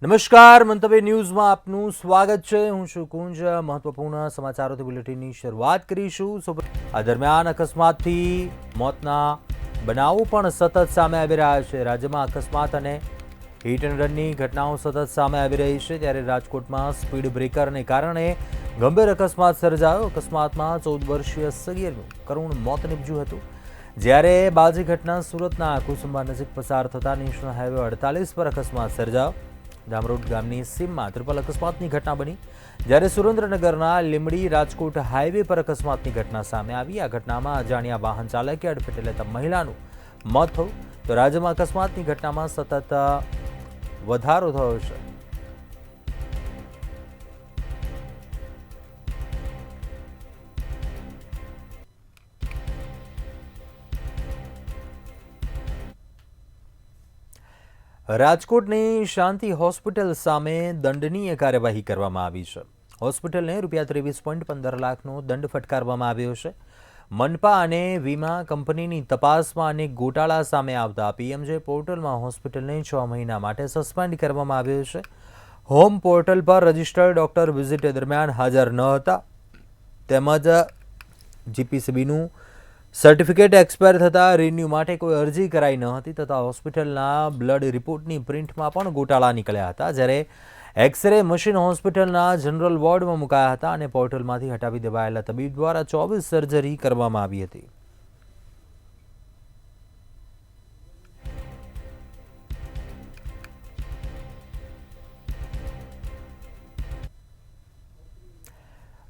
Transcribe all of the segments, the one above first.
નમસ્કાર, મંતવ્ય ન્યૂઝમાં આપનું સ્વાગત છે। હું છું કુંજ। મહત્વપૂર્ણ સમાચારોથી બુલેટિનની શરૂઆત કરીશું। આ દરમિયાન અકસ્માતથી મોતના બનાવો પણ સતત સામે આવી રહ્યા છે। રાજ્યમાં અકસ્માત અને હિટ એન્ડ રનની ઘટનાઓ સતત સામે આવી રહી છે, ત્યારે રાજકોટમાં સ્પીડ બ્રેકરને કારણે ગંભીર અકસ્માત સર્જાયો। અકસ્માતમાં 14 વર્ષીય સગીરનું કરુણ મોત નીપજ્યું હતું, જ્યારે બાજી ઘટના સુરતના કુસુંબા નજીક પસાર થતા નેશનલ હાઈવે 48 પર અકસ્માત સર્જાયો। જામરોડ ગામની સીમમાં ત્રિપલ અકસ્માતની ઘટના બની, જ્યારે સુરેન્દ્રનગરના લીંબડી રાજકોટ હાઈવે પર અકસ્માતની ઘટના સામે આવી। આ ઘટનામાં અજાણ્યા વાહન ચાલકે અડફેટે લેતા મહિલાનું મોત થયું, તો રાજ્યમાં અકસ્માતની ઘટનામાં સતત વધારો થયો છે। રાજકોટની શાંતિ હોસ્પિટલ સામે દંડનીય કાર્યવાહી કરવામાં આવી છે। હોસ્પિટલને ₹23.15 લાખનો દંડ ફટકારવામાં આવ્યો છે। મનપા અને વીમા કંપનીની તપાસમાં અનેક ગોટાળા સામે આવતા પીએમજે પોર્ટલમાં હોસ્પિટલને 6 મહિના માટે સસ્પેન્ડ કરવામાં આવ્યો છે। હોમ પોર્ટલ પર રજિસ્ટર્ડ ડોક્ટર વિઝિટ દરમિયાન હાજર ન હતા, તેમજ જીપીસીબીનું સર્ટિફિકેટ એક્સપાયર થતાં રિન્યૂ માટે કોઈ અરજી કરાઈ ન હતી, તથા હોસ્પિટલના બ્લડ રિપોર્ટની પ્રિન્ટમાં પણ ગોટાળા નીકળ્યા હતા, જ્યારે એક્સરે મશીન હોસ્પિટલના જનરલ વોર્ડમાં મુકાયા હતા અને પોર્ટલમાંથી હટાવી દેવાયેલા તબીબ દ્વારા 24 સર્જરી કરવામાં આવી હતી।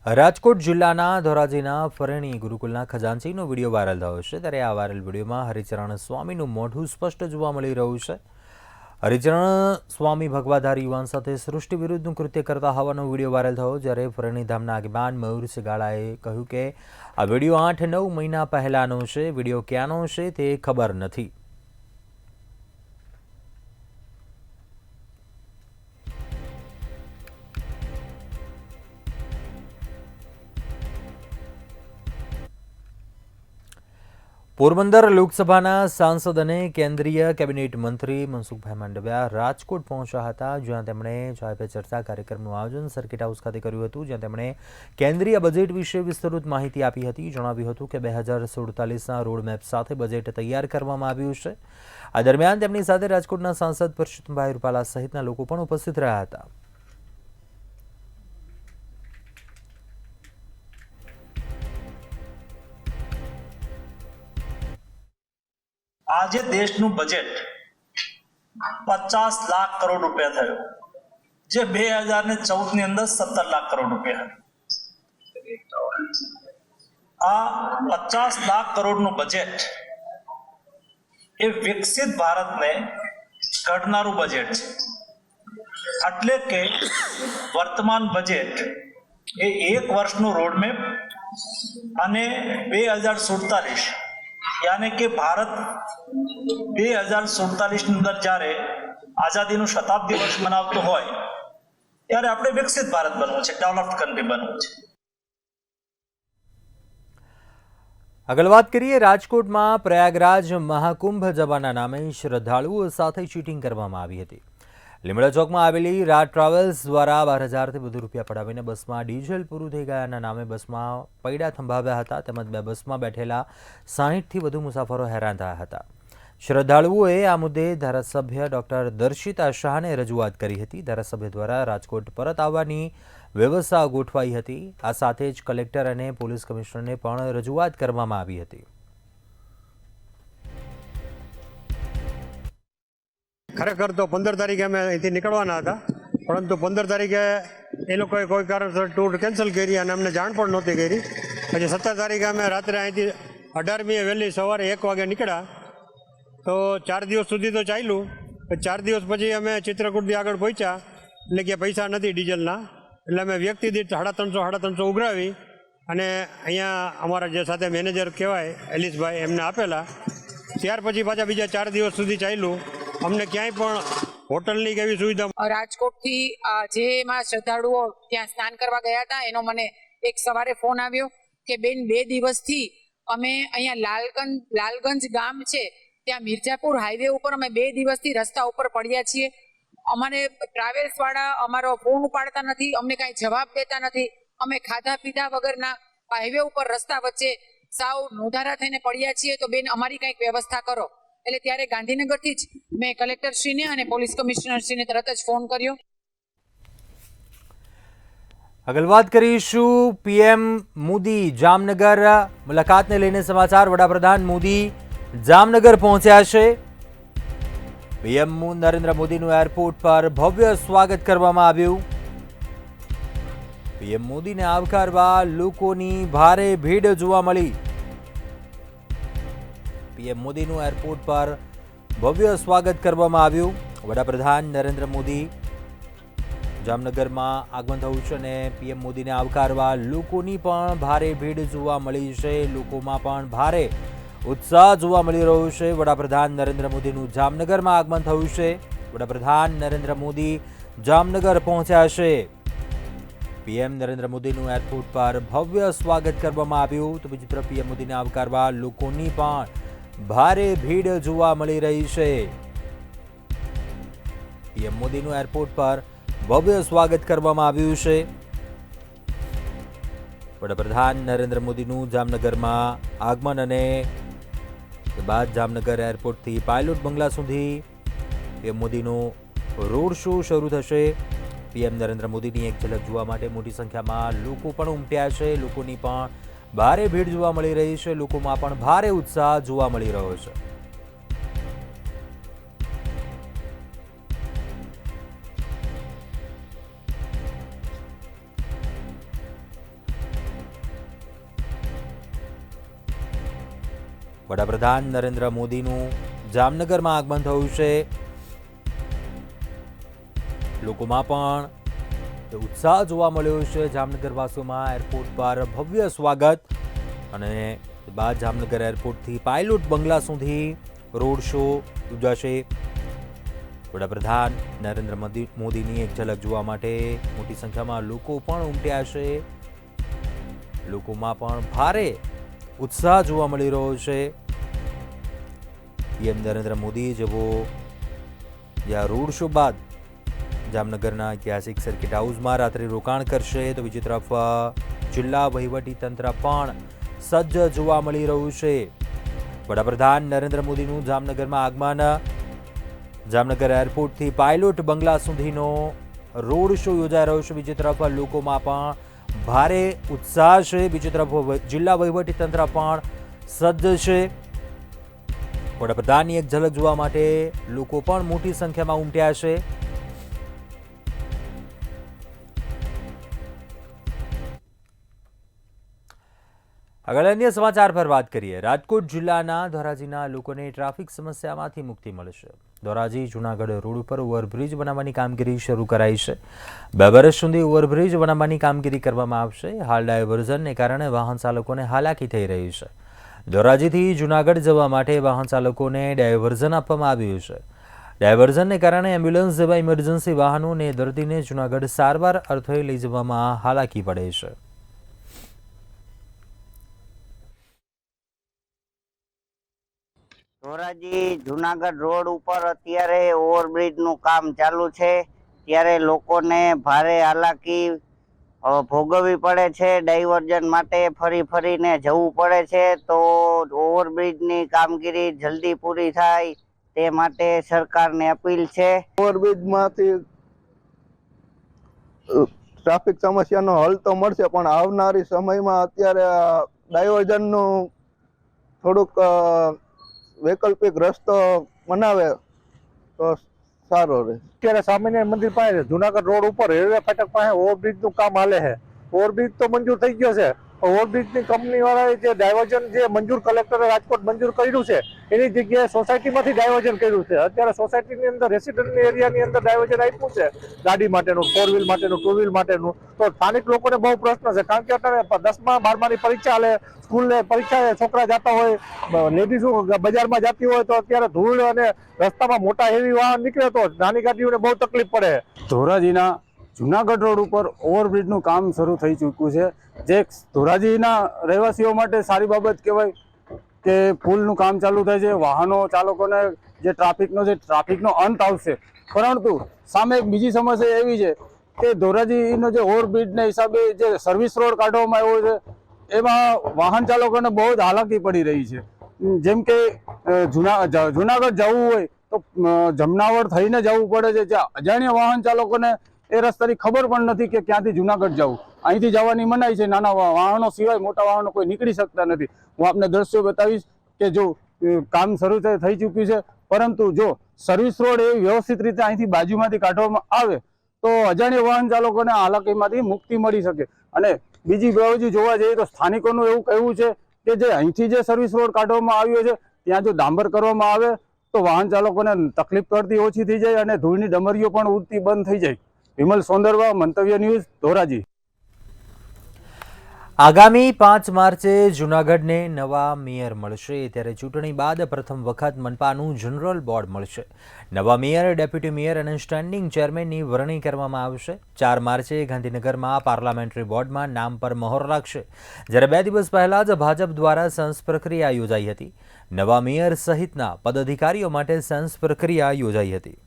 રાજકોટ જિલ્લાના ધોરાજીના ફરેણી ગુરુકુલના ખજાનચીનો વિડીયો વાયરલ થયો છે, ત્યારે આ વાયરલ વિડીયોમાં હરિચરણ સ્વામીનું મોઢું સ્પષ્ટ જોવા મળી રહ્યું છે। હરિચરણ સ્વામી ભગવાધારી યુવાન સાથે સૃષ્ટિ વિરુદ્ધનું કૃત્ય કરતા હોવાનો વિડીયો વાયરલ થયો, જ્યારે ફરેણી ધામના આગેવાન મયુરસિંહ ગાળાએ કહ્યું કે આ વિડીયો 8-9 મહિના પહેલાનો છે, વિડીયો ક્યાંનો છે તે ખબર નથી। પોરબંદર લોકસભાના સાંસદ અને કેન્દ્રીય કેબિનેટ મંત્રી મનસુખભાઈ માંડવિયા રાજકોટ પહોંચ્યા હતા, જ્યાં તેમણે ચાય પે ચર્ચા કાર્યક્રમનું આયોજન સર્કિટ હાઉસ ખાતે કર્યું હતું, જ્યાં તેમણે કેન્દ્રીય બજેટ વિશે વિસ્તૃત માહિતી આપી હતી। જણાવ્યું હતું કે 2047ના રોડમેપ સાથે બજેટ તૈયાર કરવામાં આવ્યું છે। આ દરમિયાન તેમની સાથે રાજકોટના સાંસદ પરસોત્તમભાઈ રૂપાલા સહિતના લોકો પણ ઉપસ્થિત રહ્યા હતા। આજે દેશનું બજેટ 50 લાખ કરોડ રૂપિયા થયું, જે 2014 ની અંદર 17 લાખ કરોડ રૂપિયા હતું। આ 50 લાખ કરોડનું બજેટ એ વિકસિત ભારતને ઘડનારું બજેટ છે, એટલે કે વર્તમાન બજેટ એ 1 વર્ષનું રોડમેપ અને 2047 यानी कि भारत 2047 ની અંદર જ્યારે આઝાદીનું શતાબ્દી વર્ષ મનાવતો હોય ત્યારે આપણે વિકસિત ભારત બનવું છે, ડેવલપ્ડ કન્ટ્રી બનવું છે। આગળ વાત કરીએ, રાજકોટમાં પ્રયાગરાજ મહાકુંભ જવાના નામે શ્રદ્ધાળુઓ સાથે ચીટિંગ કરવામાં આવી હતી। લીમડા ચોકમાં આવેલી રાજ ટ્રાવેલ્સ દ્વારા 12,000થી વધુ રૂપિયા પડાવીને બસમાં ડીઝલ પૂરું થઈ ગયાના નામે બસમાં પૈડા થંભાવ્યા હતા, તેમજ બે બસમાં બેઠેલા 60થી વધુ મુસાફરો હેરાન થયા હતા। શ્રદ્ધાળુઓએ આ મુદ્દે ધારાસભ્ય ડોક્ટર દર્શિતા શાહને રજૂઆત કરી હતી। ધારાસભ્ય દ્વારા રાજકોટ પરત આવવાની વ્યવસ્થા ગોઠવાઈ હતી। આ સાથે જ કલેક્ટર અને પોલીસ કમિશનરને પણ રજૂઆત કરવામાં આવી હતી। ખરેખર તો 15 તારીખે અમે અહીંથી નીકળવાના હતા, પરંતુ 15 તારીખે એ લોકોએ કોઈ કારણસર ટૂર કેન્સલ કરી અને અમને જાણ પણ નહોતી કરી। પછી 17 તારીખે અમે રાત્રે અહીંથી 18મીએ વહેલી સવારે 1 વાગે નીકળ્યા, તો 4 દિવસ સુધી તો ચાલ્યું। 4 દિવસ પછી અમે ચિત્રકૂટથી આગળ પહોંચ્યા, એટલે કે પૈસા નથી ડીઝલના, એટલે અમે વ્યક્તિ દીઠ 350 ઉઘરાવી અને અહીંયા અમારા જે સાથે મેનેજર કહેવાય એલિસભાઈ એમને આપેલા। ત્યાર પછી પાછા બીજા 4 દિવસ સુધી ચાલ્યું, અમને ક્યાંય પણ હોટલની કેવી સુવિધા। રાજકોટથી જેમાં શ્રદ્ધાળુઓ ત્યાં સ્નાન કરવા ગયા હતા, એનો મને એક સવારે ફોન આવ્યો કે બેન 2 દિવસથી અમે અહીંયા લાલગંજ ગામ છે ત્યાં મિર્જાપુર હાઈવે ઉપર અમે 2 દિવસથી રસ્તા ઉપર પડ્યા છીએ અમારે ટ્રાવેલ્સ વાળા અમારો ફોન ઉપાડતા નથી, અમને કાંઈ જવાબ દેતા નથી. અમે ખાધા પીધા વગરના હાઈવે ઉપર રસ્તા વચ્ચે સાવ નોધારા થઈને પડ્યા છીએ, તો બેન અમારી કંઈક વ્યવસ્થા કરો. એટલે ત્યારે ગાંધીનગરથી જ મેં કલેક્ટરશ્રીને અને પોલીસ કમિશનરશ્રીને તરત જ ફોન કર્યો. આગળ વાત કરીશું પીએમ મોદી જામનગર મુલાકાતને લઈને સમાચાર. વડાપ્રધાન મોદી જામનગર પહોંચ્યા છે. પીએમ નરેન્દ્ર મોદીનું એરપોર્ટ પર ભવ્ય સ્વાગત કરવામાં આવ્યું. પીએમ મોદીને આવકારવા લોકોની ભારે ભીડ જોવા મળી. પીએમ મોદીનું એરપોર્ટ પર ભવ્ય સ્વાગત કરવામાં આવ્યું. વડાપ્રધાન નરેન્દ્ર મોદી જામનગરમાં આગમન થયું છે અને પીએમ મોદીને આવકારવા લોકોની પણ ભારે ભીડ જોવા મળી છે. લોકોમાં પણ ભારે ઉત્સાહ જોવા મળી રહ્યો છે. વડાપ્રધાન નરેન્દ્ર મોદીનું જામનગરમાં આગમન થયું છે. વડાપ્રધાન નરેન્દ્ર મોદી જામનગર પહોંચ્યા છે. પીએમ નરેન્દ્ર મોદીનું એરપોર્ટ પર ભવ્ય સ્વાગત કરવામાં આવ્યું. તો બીજી તરફ પીએમ મોદીને આવકારવા લોકોની પણ ભારે ભીડ જોવા મળી રહી છે. પીએમ મોદીનું એરપોર્ટ પર ભવ્ય સ્વાગત કરવામાં આવ્યું છે. વડાપ્રધાન નરેન્દ્ર મોદીનું જામનગરમાં આગમન અને બાદ જામનગર એરપોર્ટથી પાયલોટ બંગલા સુધી પીએમ મોદીનો રોડ શો શરૂ થશે. પીએમ નરેન્દ્ર મોદીની એક ઝલક જોવા માટે મોટી સંખ્યામાં લોકો પણ ઉમટ્યા છે. લોકોની પણ ભારે ભીડ જોવા મળી રહી છે. લોકોમાં પણ ભારે ઉત્સાહ જોવા મળી રહ્યો છે. વડાપ્રધાન નરેન્દ્ર મોદીનું જામનગરમાં આગમન થયું છે. લોકોમાં પણ ઉત્સાહ જોવા મળ્યો છે. જામનગરવાસીઓમાં એરપોર્ટ પર ભવ્ય સ્વાગત અને બાદ જામનગર એરપોર્ટથી પાયલોટ બંગલા સુધી રોડ શો યોજાશે. વડાપ્રધાન નરેન્દ્ર મોદીની એક ઝલક જોવા માટે મોટી સંખ્યામાં લોકો પણ ઉમટ્યા છે. લોકોમાં પણ ભારે ઉત્સાહ જોવા મળી રહ્યો છે. પીએમ નરેન્દ્ર મોદી જેવો જ્યાં રોડ શો બાદ જામનગરના ઐતિહાસિક સર્કિટ હાઉસમાં રાત્રે રોકાણ કરશે. તો બીજી તરફ જિલ્લા વહીવટી તંત્ર પણ સજ્જ જોવા મળી રહ્યું છે. વડાપ્રધાન નરેન્દ્ર મોદીનું જામનગરમાં આગમન, જામનગર એરપોર્ટથી પાયલોટ બંગલા સુધીનો રોડ શો યોજાઈ રહ્યો છે. બીજી તરફ લોકોમાં પણ ભારે ઉત્સાહ છે. બીજી તરફ જિલ્લા વહીવટી તંત્ર પણ સજ્જ છે. વડાપ્રધાનની એક ઝલક જોવા માટે લોકો પણ મોટી સંખ્યામાં ઉમટ્યા છે. આગળ અન્ય સમાચાર પર વાત કરીએ. રાજકોટ જિલ્લાના ધોરાજીના લોકોને ટ્રાફિક સમસ્યામાંથી મુક્તિ મળશે. ધોરાજી જૂનાગઢ રોડ ઉપર ઓવરબ્રિજ બનાવવાની કામગીરી શરૂ કરાઈ છે. 2 વર્ષ સુધી ઓવરબ્રિજ બનાવવાની કામગીરી કરવામાં આવશે. હાલ ડાયવર્ઝનને કારણે વાહન ચાલકોને હાલાકી થઈ રહી છે. ધોરાજીથી જૂનાગઢ જવા માટે વાહન ચાલકોને ડાયવર્ઝન આપવામાં આવ્યું છે. ડાયવર્ઝનને કારણે એમ્બ્યુલન્સ જેવા ઇમરજન્સી વાહનો અને દર્દીને જૂનાગઢ સારવાર અર્થે લઈ જવામાં હાલાકી પડે છે. ધોરાજી જુનાગઢ રોડ ઉપર અત્યારે ઓવરબ્રિજનું કામ ચાલુ છે, ત્યારે લોકોને ભારે હાલાકી ભોગવવી પડે છે. ડાયવર્ઝન માટે ફરીને જવું પડે છે. તો ઓવરબ્રિજની કામગીરી જલ્દી પૂરી થાય તે માટે સરકારને અપીલ છે. ઓવરબ્રિજમાંથી ટ્રાફિક સમસ્યાનો હલ તો મળશે, પણ આવનારી સમયમાં અત્યારે ડાયવર્ઝનનું થોડુંક વૈકલ્પિક રસ્તો બનાવે તો સારો રહે. અત્યારે સ્વામિનારાયણ મંદિર પાસે જુનાગઢ રોડ ઉપર રેલવે ફાટક પાસે ઓવરબ્રિજનું કામ હાલે છે. ઓવરબ્રિજ તો મંજૂર થઈ ગયો છે. ઓવરબ્રિજની કંપની વાળાએ જે ડાયવર્ઝન જે મંજૂર કલેક્ટરે રાજકોટ મંજૂર કર્યું છે એની જગ્યાએ સોસાયટીમાંથી ડાયવર્ઝન કર્યું છે. અત્યારે સોસાયટીની અંદર રેસિડેન્ટલ એરિયાની અંદર ડાયવર્ઝન આપ્યું છે ગાડી માટેનું, 4 વ્હીલ માટેનું, 2 વ્હીલ માટેનું. તો સ્થાનિક લોકોને બહુ પ્રશ્ન છે, કારણ કે અત્યારે 10મા 12માની પરીક્ષા હાલે, સ્કૂલને પરીક્ષા છોકરા જતા હોય, લેડીઝો બજારમાં જતી હોય, તો અત્યારે ધૂળ અને રસ્તામાં મોટા હેવી વાહન નીકળે તો નાની ગાડીઓને બહુ તકલીફ પડે. ધોરાજીના જુનાગઢ રોડ ઉપર ઓવરબ્રિજનું કામ શરૂ થઈ ચૂક્યું છે, જે ધોરાજીના રહેવાસીઓ માટે સારી બાબત કહેવાય કે પુલનું કામ ચાલુ થાય છે. વાહનો ચાલકોને જે ટ્રાફિકનો અંત આવશે. પરંતુ સામે એક બીજી સમસ્યા એવી છે કે ધોરાજીનો જે ઓવરબ્રિજના હિસાબે જે સર્વિસ રોડ કાઢવામાં આવ્યો છે એમાં વાહન ચાલકોને બહુ જ હાલાકી પડી રહી છે. જેમ કે જુનાગઢ જવું હોય તો જમનાવર થઈને જવું પડે છે, જ્યાં અજાણ્યા વાહન ચાલકોને એ રસ્તાની ખબર પણ નથી કે ક્યાંથી જુનાગઢ જવું. અહીંથી જવાની મનાઈ છે, નાના વાહનો સિવાય મોટા વાહનો કોઈ નીકળી શકતા નથી. હું આપને દ્રશ્યો બતાવીશ કે જો કામ શરૂ થઈ ચૂક્યું છે, પરંતુ જો સર્વિસ રોડ એ વ્યવસ્થિત રીતે અહીંથી બાજુમાંથી કાઢવામાં આવે તો અજાણ્યા વાહન ચાલકોને હાલાકીમાંથી મુક્તિ મળી શકે. અને બીજી બાજુ જોવા જઈએ તો સ્થાનિકોનું એવું કહેવું છે કે જે અહીંથી જે સર્વિસ રોડ કાઢવામાં આવ્યો છે ત્યાં જો ડાંબર કરવામાં આવે તો વાહન ચાલકોને તકલીફ પડતી ઓછી થઈ જાય અને ધૂળની ડમરીઓ પણ ઉડતી બંધ થઈ જાય. વિમલ સોંદરવા, મંતવ્ય ન્યૂઝ, ધોરાજી. આગામી 5 માર્ચે જૂનાગઢને નવા મેયર મળશે, ત્યારે ચૂંટણી બાદ પ્રથમ વખત મનપાનું જનરલ બોર્ડ મળશે. નવા મેયર, ડેપ્યુટી મેયર અને સ્ટેન્ડિંગ ચેરમેનની વરણી કરવામાં આવશે. 4 માર્ચે ગાંધીનગરમાં પાર્લામેન્ટરી બોર્ડમાં નામ પર મહોર લાગશે, જ્યારે 2 દિવસ પહેલા જ ભાજપ દ્વારા સેન્સ પ્રક્રિયા યોજાઈ હતી. નવા મેયર સહિતના પદાધિકારીઓ માટે સેન્સ પ્રક્રિયા યોજાઈ હતી.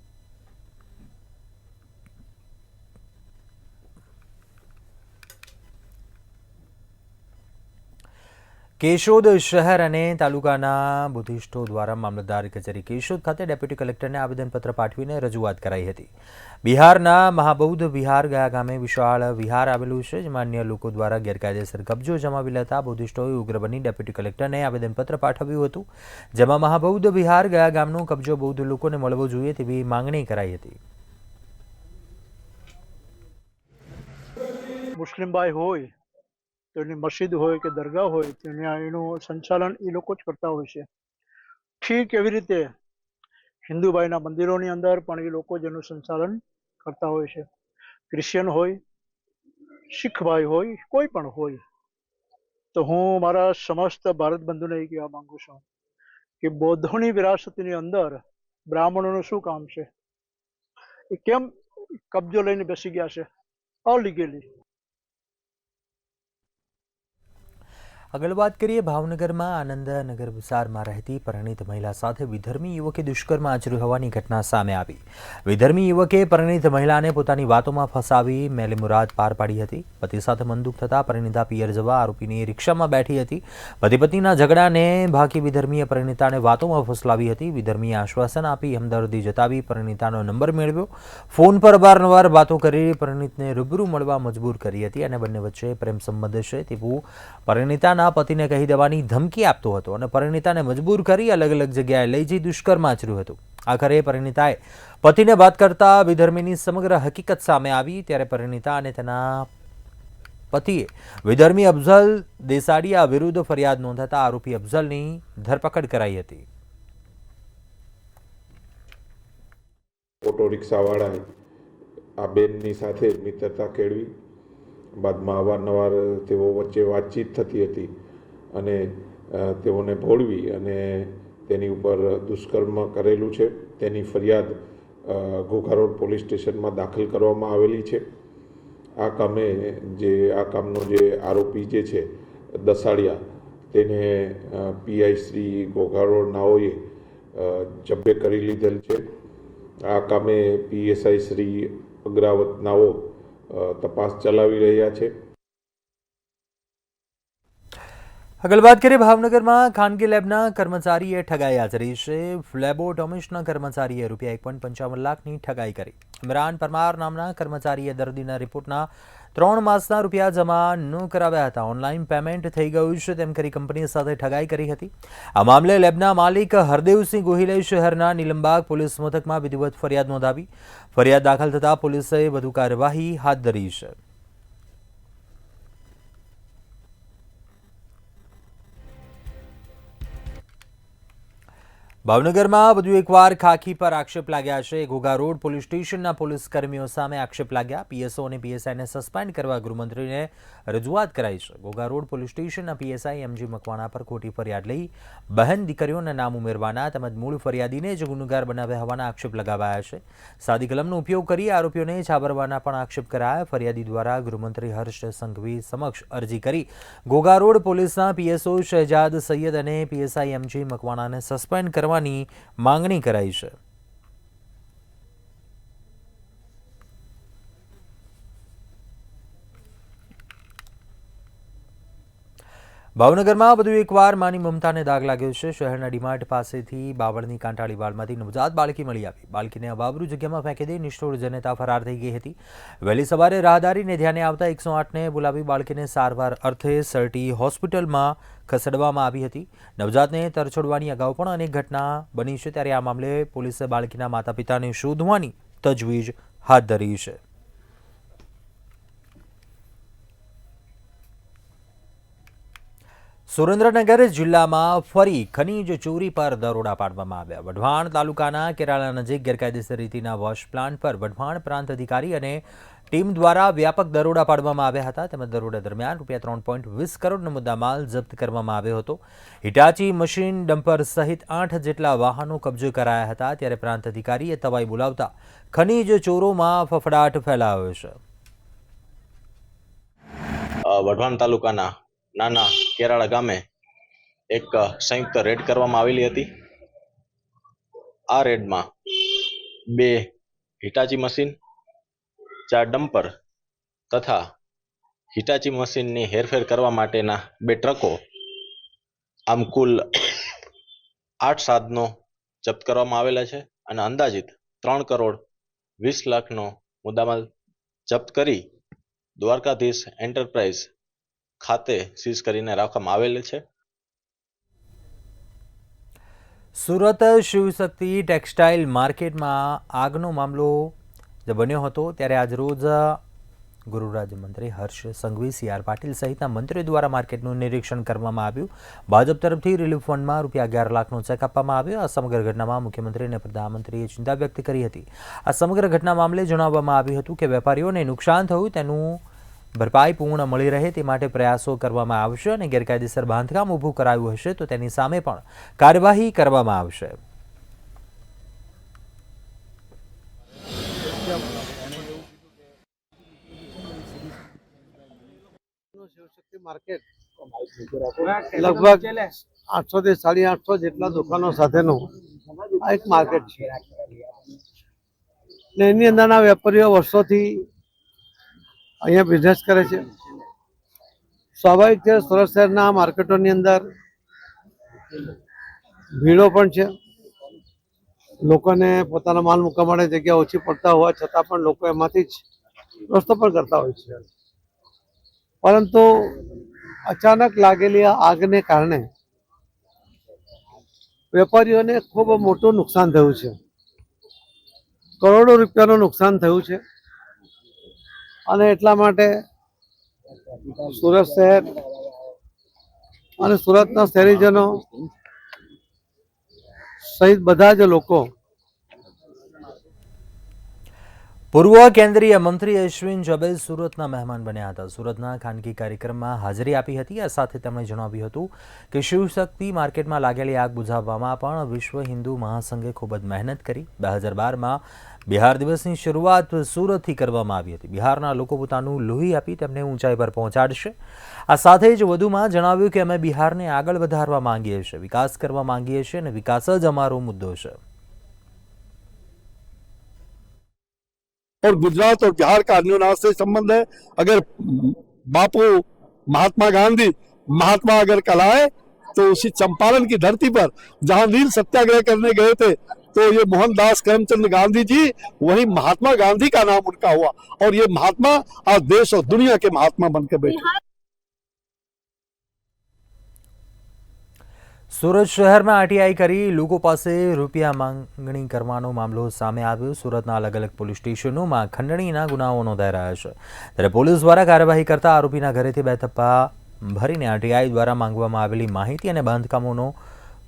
કેશોદ શહેર અને તાલુકાના બુદ્ધિસ્ટો દ્વારા મામલતદાર કચેરી કેશોદ ખાતે ડેપ્યુટી કલેક્ટરને આવેદનપત્ર પાઠવીને રજૂઆત કરાઈ હતી. બિહારના મહાબૌદ્ધ વિહાર ગયા ગામે વિશાળ વિહાર આવેલું છે, જેમાં અન્ય લોકો દ્વારા ગેરકાયદેસર કબજો જમાવી લેતા બુદ્ધિસ્ટોએ ઉગ્ર બની ડેપ્યુટી કલેક્ટરને આવેદનપત્ર પાઠવ્યું હતું, જેમાં મહાબૌદ્ધ વિહાર ગયા ગામનો કબજો બૌદ્ધ લોકોને મળવો જોઈએ તેવી માંગણી કરાઈ હતી. મુસ્લિમ ભાઈ હોય તો એની મસ્જિદ હોય કે દરગાહ હોય તો એનું સંચાલન એ લોકો જ કરતા હોય છે. ઠીક એવી રીતે હિન્દુ ભાઈના મંદિરોની અંદર પણ એ લોકો જ એનું સંચાલન કરતા હોય છે. ક્રિશ્ચિયન હોય, શીખ ભાઈ હોય, કોઈ પણ હોય, તો હું મારા સમસ્ત ભારત બંધુને એ કહેવા માંગુ છું કે બૌદ્ધોની વિરાસતની અંદર બ્રાહ્મણોનું શું કામ છે? એ કેમ કબજો લઈને બેસી ગયા છે અલીગલી? આગળ વાત કરીએ ભાવનગરમાં આનંદનગર વિસ્તારમાં રહેતી પરિણીત મહિલા સાથે વિધર્મી યુવકે દુષ્કર્મ આચર્યું હોવાની ઘટના સામે આવી. વિધર્મી યુવકે પરિણીત મહિલાને પોતાની વાતોમાં ફસાવી મેલી મુરાદ પાર પાડી હતી. પતિ સાથે મનદુખ થતાં પરિણીતા પિયર જવા આરોપીની રિક્ષામાં બેઠી હતી. પતિ પત્નીના ઝઘડાને ભાકી વિધર્મીએ પરિણીતાને વાતોમાં ફસલાવી હતી. વિધર્મીએ આશ્વાસન આપી હમદર્દી જતાવી પરિણીતાનો નંબર મેળવ્યો. ફોન પર અવારનવાર વાતો કરી પરિણીતને રૂબરૂ મળવા મજબૂર કરી હતી અને બંને વચ્ચે પ્રેમ સંબંધ છે તેવું પરિણીતા પતિને કહી દેવાની ધમકી આપતો હતો અને પરિણીતાને મજબૂર કરી અલગ અલગ જગ્યાએ લઈ જઈ દુષ્કર્મ આચર્યું હતું. આખરે પરિણીતાએ પતિને વાત કરતા વિધર્મીની સમગ્ર હકીકત સામે આવી, ત્યારે પરિણીતા અને તેના પતિએ વિધર્મી અફઝલ દેસાડિયા વિરુદ્ધ ફરિયાદ નોંધાતા આરોપી અફઝલની ધરપકડ કરાઈ હતી. ઓટો રિક્ષાવાળાએ આ બેનની સાથે મિત્રતા કેળવી. બાદમાં અવારનવાર તેઓ વચ્ચે વાતચીત થતી હતી અને તેઓને ભોળવી અને તેની ઉપર દુષ્કર્મ કરેલું છે તેની ફરિયાદ ઘોઘા રોડ પોલીસ સ્ટેશનમાં દાખલ કરવામાં આવેલી છે. આ કામનો જે આરોપી જે છે દસાડિયા, તેને પીઆઈ શ્રી ઘોઘા રોડ નાઓએ જબ્બે કરી લીધેલ છે. આ કામે પીએસઆઈ શ્રી અગ્રાવત નાઓ તપાસ ચલાવી રહ્યા છે. આગળ વાત કરીએ ભાવનગરમાં ખાનગી લેબના કર્મચારીએ ઠગાઈ આચરી છે. લેબોટોમિસ્ટના કર્મચારીએ ₹1.55 લાખની ઠગાઈ કરી. ઇમરાન પરમાર નામના કર્મચારીએ દર્દીના રિપોર્ટના 3 માસના રૂપિયા જમા ન કરાવ્યા હતા. ઓનલાઈન પેમેન્ટ થઈ ગયું છે તેમ કરી કંપની સાથે ઠગાઈ કરી હતી. આ મામલે લેબના માલિક હરદેવસિંહ ગોહિલે શહેરના નીલમબાગ પોલીસ મથકમાં વિધિવત ફરિયાદ નોંધાવી. ફરિયાદ દાખલ થતાં પોલીસે વધુ કાર્યવાહી હાથ ધરી છે. ભાવનગરમાં વધુ એકવાર ખાખી પર આક્ષેપ લાગ્યા છે. ઘોઘા રોડ પોલીસ સ્ટેશનના પોલીસ કર્મીઓ સામે આક્ષેપ લાગ્યા. પીએસઓ અને પીએસઆઈને સસ્પેન્ડ કરવા ગૃહમંત્રીને રજૂઆત કરાઈ છે. ઘોઘા રોડ પોલીસ સ્ટેશનના પીએસઆઈ એમજી મકવાણા પર ખોટી ફરિયાદ લઈ બહેન દીકરીઓના નામ ઉમેરવાના તેમજ મૂળ ફરિયાદીને જ ગુનેગાર બનાવ્યા હોવાના આક્ષેપ લગાવાયા છે. સાદી કલમનો ઉપયોગ કરી આરોપીઓને છાબરવાના પણ આક્ષેપ કરાયા. ફરિયાદી દ્વારા ગૃહમંત્રી હર્ષ સંઘવી સમક્ષ અરજી કરી ઘોઘા રોડ પોલીસના પીએસઓ શહેજાદ સૈયદ અને પીએસઆઈ એમજી મકવાણાને સસ્પેન્ડ કરવા કરવાની માંગણી કરાઈ છે. ભાવનગરમાં વધુ એકવાર માની મમતાને દાગ લાગ્યો છે. શહેરના ડીમાર્ટ પાસેથી બાવળની કાંટાળી વાળમાંથી નવજાત બાળકી મળી આવી. બાળકીને અવાવરૂ જગ્યામાં ફેંકી દઈ નિષ્ઠુર જનતા ફરાર થઈ ગઈ હતી. વહેલી સવારે રાહદારીને ધ્યાને આવતા 108ને બોલાવી બાળકીને સારવાર અર્થે સરટી હોસ્પિટલમાં ખસેડવામાં આવી હતી. નવજાતને તરછોડવાની અગાઉ પણ અનેક ઘટના બની છે, ત્યારે આ મામલે પોલીસે બાળકીના માતા પિતાને શોધવાની તજવીજ હાથ ધરી છે. સુરેન્દ્રનગર જિલ્લામાં ફરી ખનીજ ચોરી પર દરોડા પાડવામાં આવ્યા. વઢવાણ તાલુકાના કેરાળા નજીક ગેરકાયદેસર રીતિના વોશ પ્લાન્ટ પર વઢવાણ પ્રાંત અધિકારી અને ટીમ દ્વારા વ્યાપક દરોડા પાડવામાં આવ્યા હતા. તેમજ દરોડા દરમિયાન ₹3.20 કરોડનો મુદ્દામાલ જપ્ત કરવામાં આવ્યો હતો. હિટાચી મશીન, ડમ્પર સહિત 8 જેટલા વાહનો કબજે કરાયા હતા. ત્યારે પ્રાંત અધિકારીએ તવાઈ બોલાવતા ખનીજ ચોરોમાં ફફડાટ ફેલાયો છે. વઢવાણ તાલુકાના નાના કેરાળા ગામે એક સંયુક્ત રેડ કરવામાં આવેલી હતી. આ રેડમાં 2 હિટાચી મશીન, 4 ડમ્પર તથા હિટાચી મશીનની હેરફેર કરવા માટેના 2 ટ્રકો, આમ કુલ 8 સાધનો જપ્ત કરવામાં આવેલા છે અને અંદાજિત 3.20 કરોડનો મુદ્દામાલ જપ્ત કરી દ્વારકાધીશ એન્ટરપ્રાઇઝ ખાતે સીઝ કરીને રાખવામાં આવેલ છે. સુરત શિવશક્તિ ટેક્સટાઇલ માર્કેટમાં આગનો મામલો જે બન્યો હતો, ત્યારે આજરોજ ગૃહ રાજ્યમંત્રી હર્ષ સંઘવી, CR પાટીલ સહિતના મંત્રીઓ દ્વારા માર્કેટનું નિરીક્ષણ કરવામાં આવ્યું. ભાજપ તરફથી રિલીફ ફંડમાં ₹11 લાખનો ચેક આપવામાં આવ્યો. આ સમગ્ર ઘટનામાં મુખ્યમંત્રી અને પ્રધાનમંત્રીએ ચિંતા વ્યક્ત કરી હતી. આ સમગ્ર ઘટના મામલે જણાવવામાં આવ્યું હતું કે વેપારીઓને નુકસાન થયું તેનું ભરપાઈ પૂર્ણ મળી રહે તે માટે પ્રયાસો કરવામાં આવશે અને ગેરકાયદેસર બાંધકામ ઊભું કરાયું હશે તો તેની સામે પણ કાર્યવાહી કરવામાં આવશે. માર્કેટ લગભગ 800 થી 850 જેટલા દુકાનો સાથેનું આ એક માર્કેટ છે. એની અંદરના વેપારીઓ વર્ષોથી અહીંયા બિઝનેસ કરે છે. સ્વાભાવિક છે, સુરત શહેરના માર્કેટોની અંદર ભીડો પણ છે. લોકોને પોતાનો માલ મૂકવા માટે જગ્યા ઓછી પડતા હોવા છતાં પણ લોકો એમાંથી જ રસ્તો પણ કરતા હોય છે. પરંતુ અચાનક લાગેલી આગને કારણે વેપારીઓને ખૂબ મોટું નુકસાન થયું છે. કરોડો રૂપિયાનું નુકસાન થયું છે અને એટલા માટે સુરત શહેર અને સુરતના શહેરીજનો સહિત બધા જ લોકો પૂર્વ કેન્દ્રીય મંત્રી અશ્વિન ચૌબે સુરતના મહેમાન બન્યા હતા. સુરતના ખાનગી કાર્યક્રમમાં હાજરી આપી હતી. આ સાથે તેમણે જણાવ્યું હતું કે શિવશક્તિ માર્કેટમાં લાગેલી આગ બુઝાવવામાં પણ વિશ્વ હિન્દુ મહાસંઘે ખૂબ જ મહેનત કરી. 2012માં બિહાર દિવસની શરૂઆત સુરતથી કરવામાં આવી હતી. બિહારના લોકો પોતાનું લોહી આપી તેમને ઊંચાઈ પર પહોંચાડશે. આ સાથે જ વધુમાં જણાવ્યું કે અમે બિહારને આગળ વધારવા માંગીએ છીએ, વિકાસ કરવા માંગીએ છીએ અને વિકાસ જ અમારો મુદ્દો છે. और गुजरात और बिहार का अन्योन्यास से संबंध है. अगर बापू महात्मा गांधी महात्मा अगर कहलाए तो उसी चंपारण की धरती पर जहां नील सत्याग्रह करने गए थे तो ये मोहनदास करमचंद गांधी जी, वही महात्मा गांधी का नाम उनका हुआ और ये महात्मा आज देश और दुनिया के महात्मा बनकर बैठे. સુરત શહેરમાં આરટીઆઈ કરી લોકો પાસે રૂપિયા માંગણી કરવાનો મામલો સામે આવ્યો. સુરતના અલગ અલગ પોલીસ સ્ટેશનોમાં ખંડણીના ગુનાઓ નોંધાઈ રહ્યા છે. ત્યારે પોલીસ દ્વારા કાર્યવાહી કરતા આરોપીના ઘરેથી 2 થપ્પા ભરીને આરટીઆઈ દ્વારા માંગવામાં આવેલી માહિતી અને બાંધકામોનો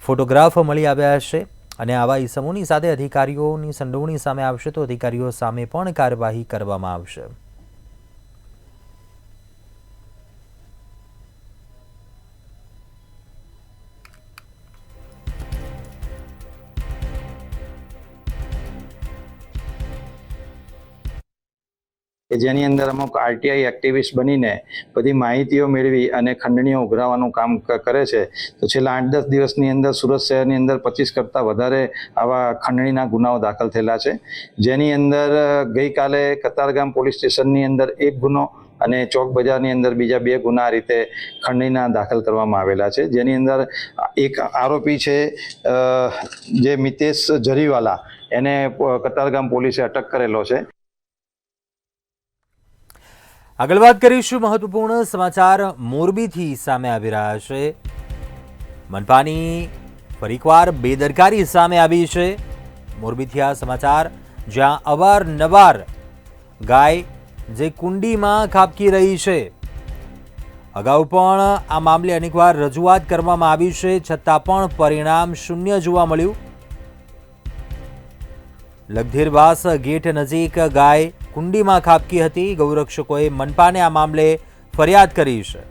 ફોટોગ્રાફ મળી આવ્યા છે અને આવા ઇસમોની સાથે અધિકારીઓની સંડોવણી સામે આવશે તો અધિકારીઓ સામે પણ કાર્યવાહી કરવામાં આવશે. કે જેની અંદર અમુક આરટીઆઈ એક્ટિવિસ્ટ બનીને બધી માહિતીઓ મેળવી અને ખંડણીઓ ઉઘરાવવાનું કામ કરે છે. તો છેલ્લા 8-10 દિવસની અંદર સુરત શહેરની અંદર 25 કરતાં વધારે આવા ખંડણીના ગુનાઓ દાખલ થયેલા છે. જેની અંદર ગઈકાલે કતારગામ પોલીસ સ્ટેશનની અંદર 1 ગુનો અને ચોક બજારની અંદર બીજા 2 ગુના આ રીતે ખંડણીના દાખલ કરવામાં આવેલા છે. જેની અંદર એક આરોપી છે જે મિતેશ જરીવાલા, એને કતારગામ પોલીસે અટક કરેલો છે. આગળ વાત કરીશું મહત્વપૂર્ણ સમાચાર મોરબીથી સામે આવી રહ્યા છે. મનપાની ફરી એકવાર બેદરકારી સામે આવી છે. મોરબીથી આ સમાચાર, જ્યાં અવારનવાર ગાય જે કુંડીમાં ખાબકી રહી છે. અગાઉ પણ આ મામલે અનેકવાર રજૂઆત કરવામાં આવી છે, છતાં પણ પરિણામ શૂન્ય જોવા મળ્યું. લગધીરવાસ ગેટ નજીક ગાય કુંડીમાં ખાબકી હતી. ગૌરક્ષકોએ મનપાને આ મામલે ફરિયાદ કરી છે.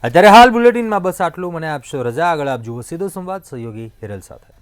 અત્યારે હાલ બુલેટિનમાં બસ આટલું. મને આપશો રજા. આગળ આપ જુઓ સીધો સંવાદ સહયોગી હિરલ સાથે.